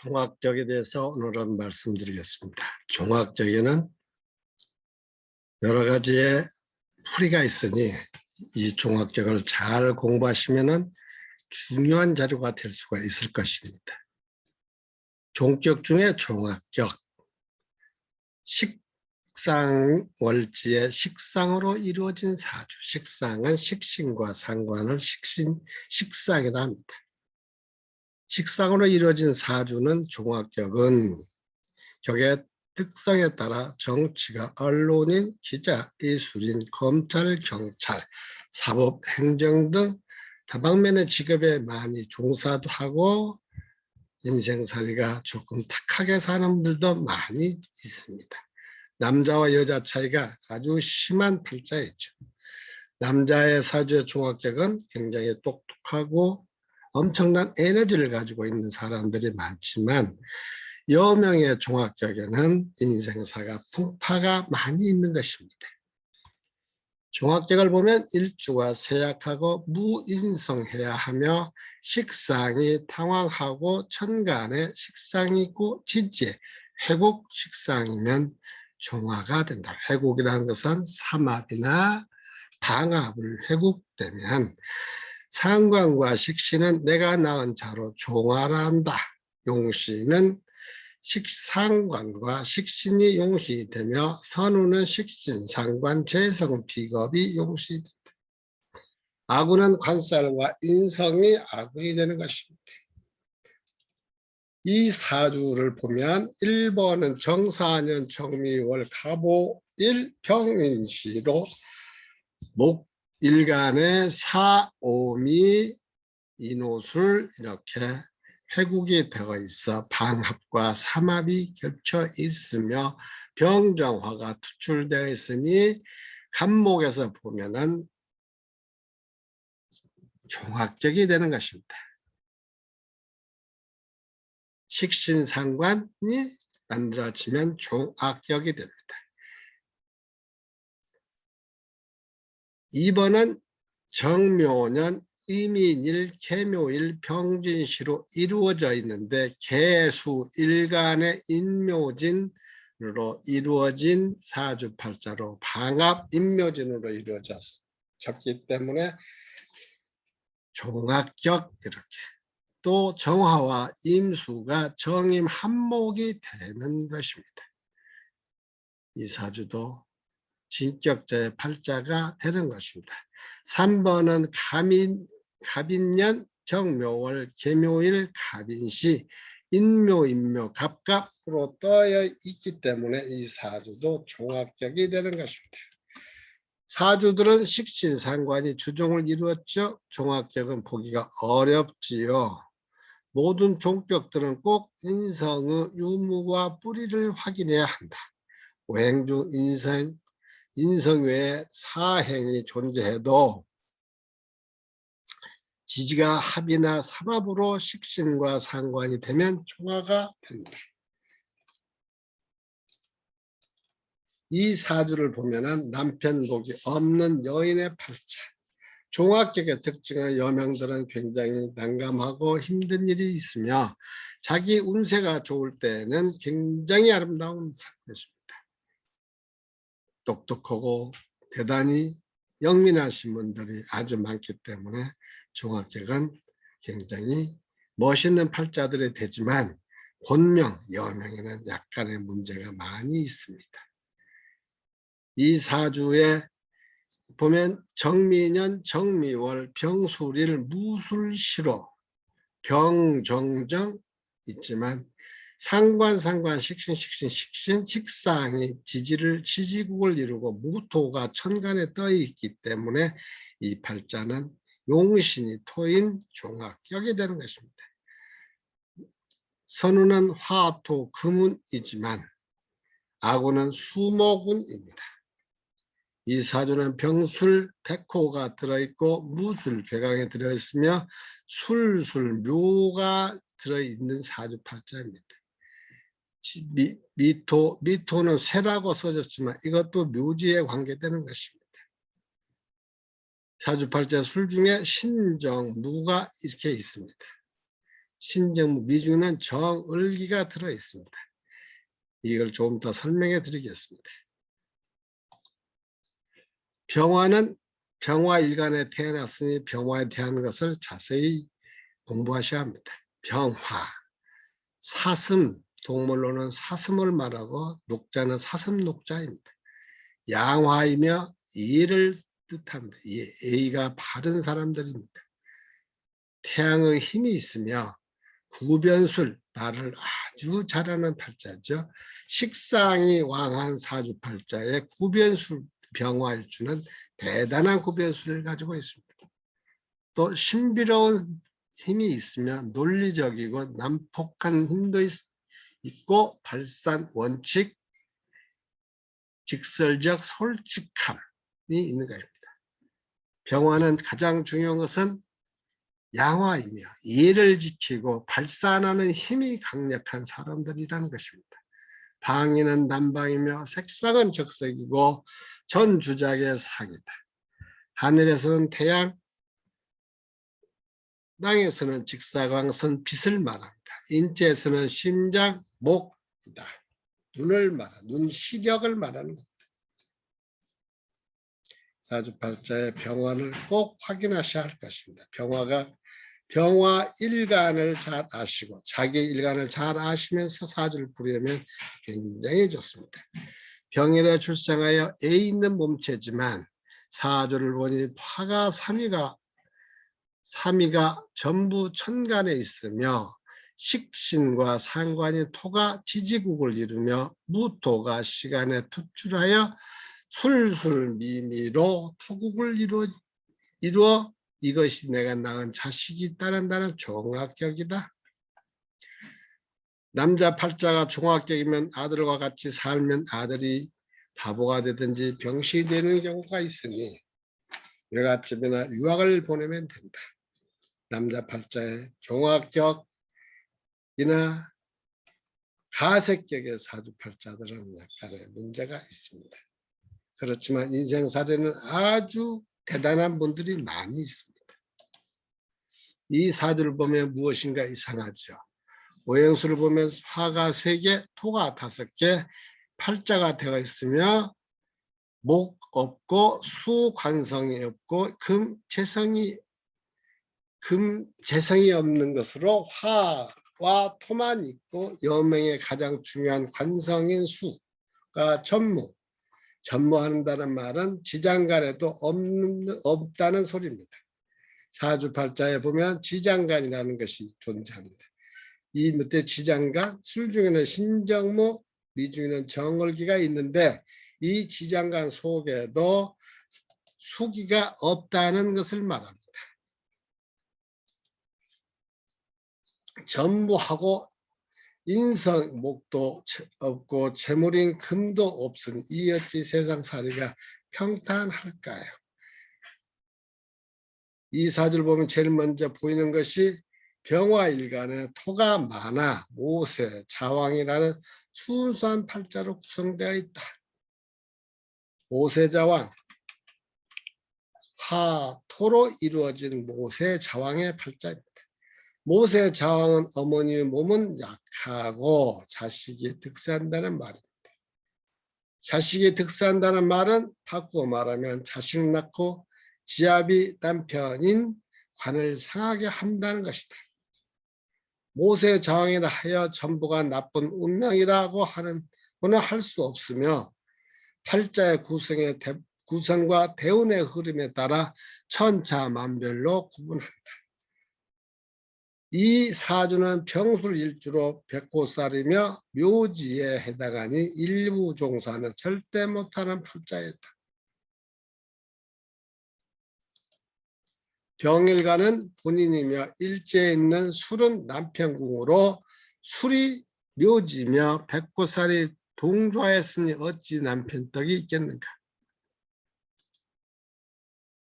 종합격에 대해서 오늘은 말씀드리겠습니다. 종합격에는 여러 가지의 풀이가 있으니 이 종합격을 잘 공부하시면 중요한 자료가 될 수가 있을 것입니다. 종격 중에 종합격, 식상월지의 식상으로 이루어진 사주, 식상은 식신과 상관을 식상이라 합니다. 식상으로 이루어진 사주는 종합격은 격의 특성에 따라 정치가 언론인, 기자, 예술인, 검찰, 경찰, 사법, 행정 등 다방면의 직업에 많이 종사도 하고 인생살이가 조금 탁하게 사는 분들도 많이 있습니다. 남자와 여자 차이가 아주 심한 팔자이죠. 남자의 사주의 종합격은 굉장히 똑똑하고 엄청난 에너지를 가지고 있는 사람들이 많지만 여명의 종합격에는 인생사가 풍파가 많이 있는 것입니다. 종합격을 보면 일주가 세약하고 무인성해야 하며 식상이 탕왕하고 천간에 식상이 있고 지지에 회국 식상이면 종화가 된다. 회국이라는 것은 삼합이나 방합을 회국되면 상관과 식신은 내가 낳은 자로 종화를 한다. 용시는 식상관과 식신이 용시 되며 선우는 식신, 상관, 재성, 비겁이 용시 된다. 아군은 관살과 인성이 아군이 되는 것입니다. 이 사주를 보면 1번은 정사년 정미월 갑오일 병인시로 목일간의 사오미 인호술 이렇게 회국이 되어 있어 방합과 삼합이 겹쳐 있으며 병정화가 투출되어 있으니 간목에서 보면은 종합격이 되는 것입니다. 식신상관이 만들어지면 종합격이 됩니다. 2번은 정묘년 이민일, 계묘일, 병진시로 이루어져 있는데 개수 일간의 인묘진으로 이루어진 사주팔자로 방합 인묘진으로 이루어졌기 때문에 종합격 이렇게 또 정화와 임수가 정임 한목이 되는 것입니다. 이 사주도 진격자의 팔자가 되는 것입니다. 3번은 갑인년 정묘월 계묘일 갑인시 인묘 인묘 갑갑으로 떠여 있기 때문에 이 사주도 종합격이 되는 것입니다. 사주들은 식신상관이 주종을 이루었죠. 종합격은 보기가 어렵지요. 모든 종격들은 꼭 인성의 유무와 뿌리를 확인해야 한다. 오행중 인성 외에 사행이 존재해도 지지가 합이나 삼합으로 식신과 상관이 되면 종화가 됩니다. 이 사주를 보면은 남편복이 없는 여인의 팔자. 종합격의 특징은 여명들은 굉장히 난감하고 힘든 일이 있으며 자기 운세가 좋을 때는 굉장히 아름다운 것입니다. 똑똑하고 대단히 영민하신 분들이 아주 많기 때문에 종합격은 굉장히 멋있는 팔자들이 되지만 본명, 여명에는 약간의 문제가 많이 있습니다. 이 사주에 보면 정미년, 정미월, 병술일, 무술시로 병정정 있지만 상관, 식신, 식상이 지지국을 이루고 무토가 천간에 떠 있기 때문에 이 팔자는 용신이 토인 종합격이 되는 것입니다. 선우는 화토 금운이지만 아군은 수목운입니다. 이 사주는 병술 백호가 들어있고 무술 괴강에 들어있으며 술술 묘가 들어있는 사주팔자입니다. 미토는 쇠라고 써졌지만 이것도 묘지에 관계되는 것입니다. 사주팔자 술 중에 신정, 무가 이렇게 있습니다. 신정무, 미중에는 정을기가 들어 있습니다. 이걸 조금 더 설명해 드리겠습니다. 병화는 병화일간에 태어났으니 병화에 대한 것을 자세히 공부하셔야 합니다. 병화, 사슴, 동물로는 사슴을 말하고 녹자는 사슴녹자입니다. 양화이며 예를 뜻합니다. 예의가 바른 사람들입니다. 태양의 힘이 있으며 구변술, 말을 아주 잘하는 팔자죠. 식상이 왕한 사주팔자에 구변술, 병화일주는 대단한 구변술을 가지고 있습니다. 또 신비로운 힘이 있으며 논리적이고 난폭한 힘도 있고 발산, 원칙, 직설적 솔직함이 있는 것입니다. 병화는 가장 중요한 것은 양화이며 예를 지키고 발산하는 힘이 강력한 사람들이라는 것입니다. 방위는 남방이며 색상은 적색이고 전주작의 상이다. 하늘에서는 태양, 땅에서는 직사광선 빛을 말합니다. 인체에서는 심장, 목이다. 눈을 눈 시력을 말하는 겁니다. 사주팔자의 병화를 꼭 확인하셔야 할 것입니다. 병화 일간을 잘 아시고 자기 일간을 잘 아시면서 사주를 부리면 굉장히 좋습니다. 병일에 출생하여 애 있는 몸체지만 사주를 보니 화가 3위가 전부 천간에 있으며 식신과 상관이 토가 지지국을 이루며 무토가 시간에 투출하여 술술미미로 토국을 이루어 이것이 내가 낳은 자식이 따른다는 종합격이다. 남자 팔자가 종합격이면 아들과 같이 살면 아들이 바보가 되든지 병신이 되는 경우가 있으니 외갓집이나 유학을 보내면 된다. 남자 팔자에 종합격이나 가색격의 사주팔자들은 약간의 문제가 있습니다. 그렇지만 인생사례는 아주 대단한 분들이 많이 있습니다. 이 사주를 보면 무엇인가 이상하죠. 오행수를 보면 화가 3개, 토가 5개, 팔자가 되어 있으며 목 없고 수 관성이 없고 금 재성이 없는 것으로 화와 토만 있고 여명의 가장 중요한 관성인 수가 전무한다는 말은 지장간에도 없다는 소리입니다. 사주팔자에 보면 지장간이라는 것이 존재합니다. 이 밑에 지장간, 술 중에는 신정무, 미 중에는 정월기가 있는데 이 지장간 속에도 수기가 없다는 것을 말합니다. 전무하고 인성 목도 없고 재물인 금도 없으니 이 어찌 세상살이가 평탄할까요? 이 사주를 보면 제일 먼저 보이는 것이 병화일간에 토가 많아 모세, 자왕이라는 순수한 팔자로 구성되어 있다. 모세자왕, 화, 토로 이루어진 모세자왕의 팔자입니다. 모세자왕은 어머니의 몸은 약하고 자식이 득세한다는 말입니다. 자식이 득세한다는 말은 바꾸어 말하면 자식 낳고 지압이 남편인 관을 상하게 한다는 것이다. 모세자왕이라 하여 전부가 나쁜 운명이라고 하는 할 수 없으며 팔자의 구성과 대운의 흐름에 따라 천차만별로 구분한다. 이 사주는 병술일주로 백호살이며 묘지에 해당하니 일부 종사는 절대 못하는 팔자였다. 병일간은 본인이며 일제에 있는 술은 남편궁으로 술이 묘지며 백호살이 동조하였으니 어찌 남편떡이 있겠는가.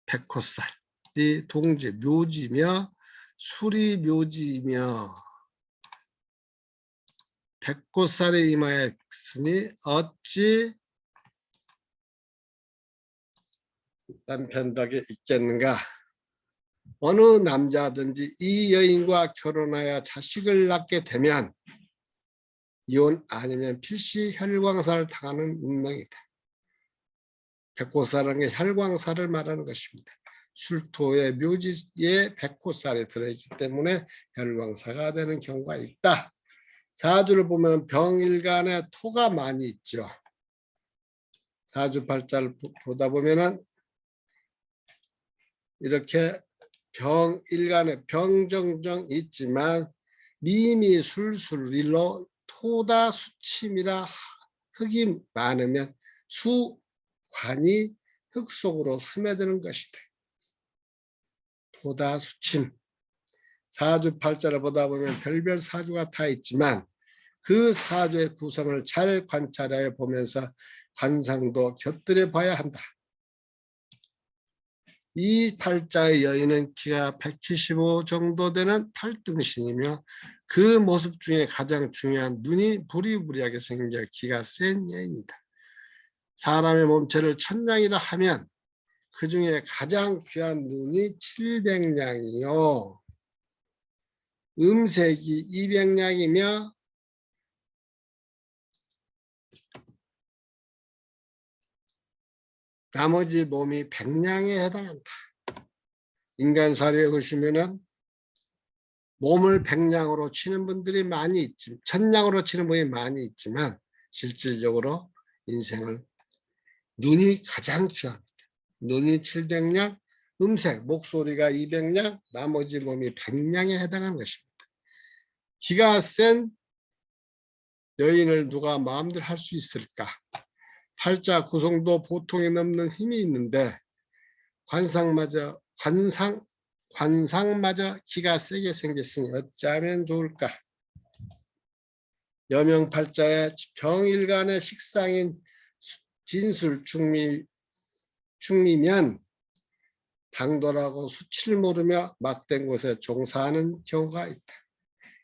백호살이 동지 묘지며 술이 묘지이며 백호살이 임하였으니 어찌 남편덕이 있겠는가. 어느 남자든지 이 여인과 결혼하여 자식을 낳게 되면 이혼 아니면 필시 혈광사를 당하는 운명이다. 백호사라는 게 혈광사를 말하는 것입니다. 술토의 묘지에 백호살이 들어있기 때문에 혈광사가 되는 경우가 있다. 사주를 보면 병일간에 토가 많이 있죠. 사주팔자를 보다 보면은 이렇게 병일간에 병정정 있지만 미미술술일로 토다 수침이라 흙이 많으면 수관이 흙 속으로 스며드는 것이다. 토다 수침. 사주팔자를 보다 보면 별별 사주가 다 있지만 그 사주의 구성을 잘 관찰해 보면서 관상도 곁들여 봐야 한다. 이 팔자의 여인은 키가 175 정도 되는 팔등신이며 그 모습 중에 가장 중요한 눈이 부리부리하게 생겨 기가 센 여인이다. 사람의 몸체를 천냥이라 하면 그 중에 가장 귀한 눈이 700냥이요. 음색이 200냥이며 나머지 몸이 100냥에 해당한다. 인간사례에 보시면은 몸을 100냥으로 치는 분들이 많이 있지, 1000냥으로 치는 분이 많이 있지만 실질적으로 인생을 눈이 가장 귀합니다. 눈이 700냥, 음색, 목소리가 200냥, 나머지 몸이 100냥에 해당하는 것입니다. 기가 센 여인을 누가 마음대로 할 수 있을까? 팔자 구성도 보통에 넘는 힘이 있는데 관상마저 기가 세게 생겼으니 어쩌면 좋을까? 여명팔자의 병일간의 식상인 진술 충미면 당돌하고 수치를 모르며 막된 곳에 종사하는 경우가 있다.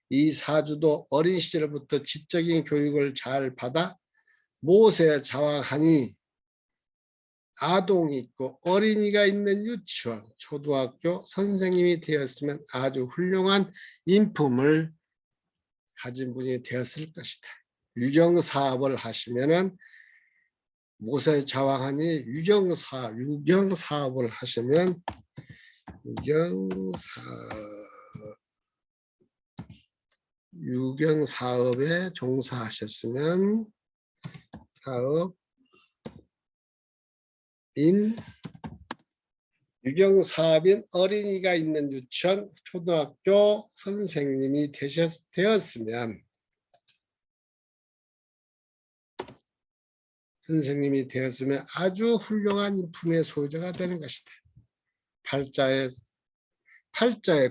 이 사주도 어린 시절부터 지적인 교육을 잘 받아 못에 자왕하니 아동이 있고 어린이가 있는 유치원, 초등학교 선생님이 되었으면 아주 훌륭한 인품을 가진 분이 되었을 것이다. 유경사업을 하시면은 못에 자왕하니 유경사업을 하시면 유경사업에 종사하셨으면 유경사업인 어린이가 있는 유치원, 초등학교 선생님이 되었으면 아주 훌륭한 인품의 소유자가 되는 것이다. 팔자의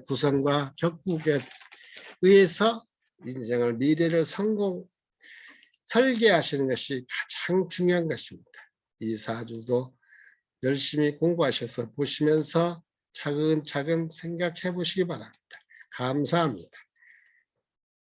구성과 격국에 의해서 인생을 미래를 설계하시는 것이 가장 중요한 것입니다. 이 사주도 열심히 공부하셔서 보시면서 차근차근 생각해 보시기 바랍니다. 감사합니다.